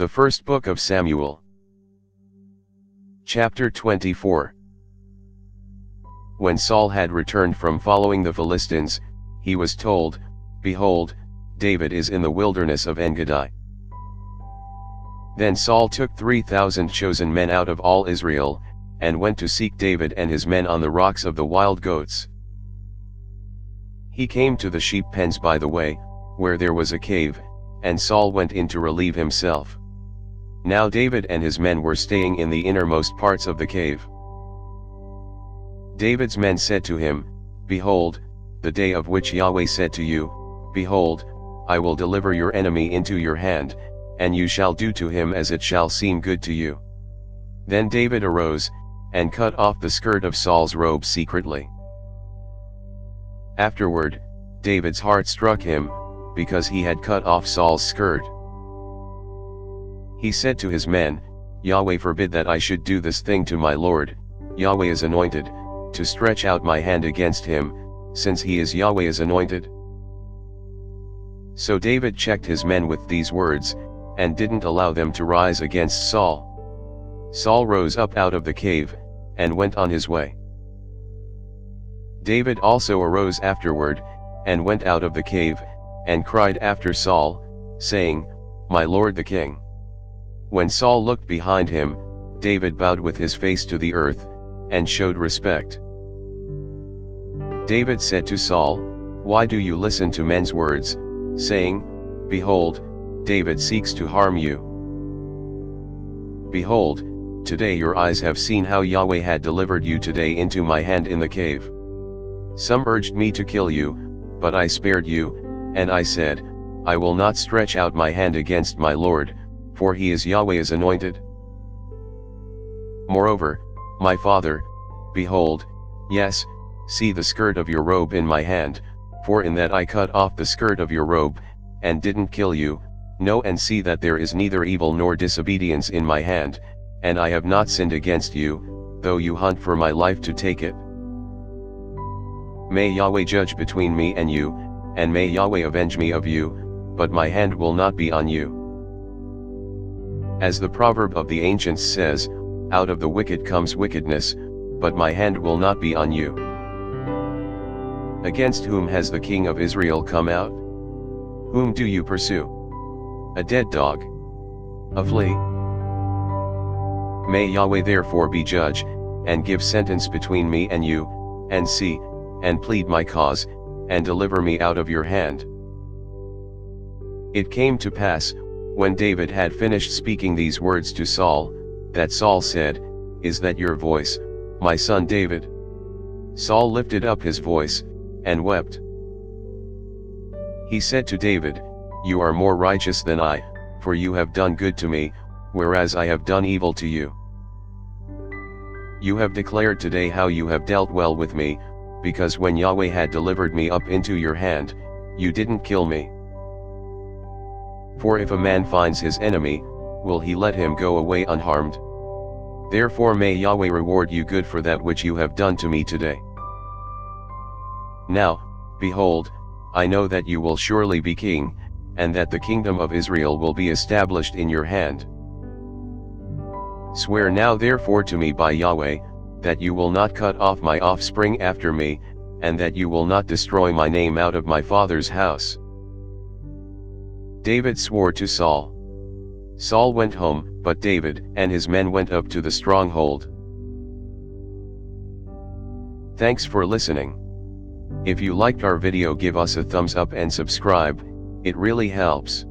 The First Book of Samuel. Chapter 24. When Saul had returned from following the Philistines, he was told, "Behold, David is in the wilderness of En-Gedi." Then Saul took 3,000 chosen men out of all Israel, and went to seek David and his men on the rocks of the wild goats. He came to the sheep pens by the way, where there was a cave, and Saul went in to relieve himself. Now David and his men were staying in the innermost parts of the cave. David's men said to him, "Behold, the day of which Yahweh said to you, Behold, I will deliver your enemy into your hand, and you shall do to him as it shall seem good to you." Then David arose, and cut off the skirt of Saul's robe secretly. Afterward, David's heart struck him, because he had cut off Saul's skirt. He said to his men, "Yahweh forbid that I should do this thing to my Lord, Yahweh's anointed, to stretch out my hand against him, since he is Yahweh's anointed." So David checked his men with these words, and didn't allow them to rise against Saul. Saul rose up out of the cave, and went on his way. David also arose afterward, and went out of the cave, and cried after Saul, saying, "My lord the king." When Saul looked behind him, David bowed with his face to the earth, and showed respect. David said to Saul, "Why do you listen to men's words, saying, Behold, David seeks to harm you? Behold, today your eyes have seen how Yahweh had delivered you today into my hand in the cave. Some urged me to kill you, but I spared you, and I said, I will not stretch out my hand against my Lord, for he is Yahweh's anointed. Moreover, my father, behold, yes, see the skirt of your robe in my hand, for in that I cut off the skirt of your robe, and didn't kill you, know and see that there is neither evil nor disobedience in my hand, and I have not sinned against you, though you hunt for my life to take it. May Yahweh judge between me and you, and may Yahweh avenge me of you, but my hand will not be on you. As the proverb of the ancients says, out of the wicked comes wickedness, but my hand will not be on you. Against whom has the king of Israel come out? Whom do you pursue? A dead dog? A flea? May Yahweh therefore be judge, and give sentence between me and you, and see, and plead my cause, and deliver me out of your hand." It came to pass, when David had finished speaking these words to Saul, that Saul said, "Is that your voice, my son David?" Saul lifted up his voice, and wept. He said to David, "You are more righteous than I, for you have done good to me, whereas I have done evil to you. You have declared today how you have dealt well with me, because when Yahweh had delivered me up into your hand, you didn't kill me. For if a man finds his enemy, will he let him go away unharmed? Therefore may Yahweh reward you good for that which you have done to me today. Now, behold, I know that you will surely be king, and that the kingdom of Israel will be established in your hand. Swear now therefore to me by Yahweh, that you will not cut off my offspring after me, and that you will not destroy my name out of my father's house." David swore to Saul. Saul went home, but David and his men went up to the stronghold. Thanks for listening. If you liked our video, give us a thumbs up and subscribe, it really helps.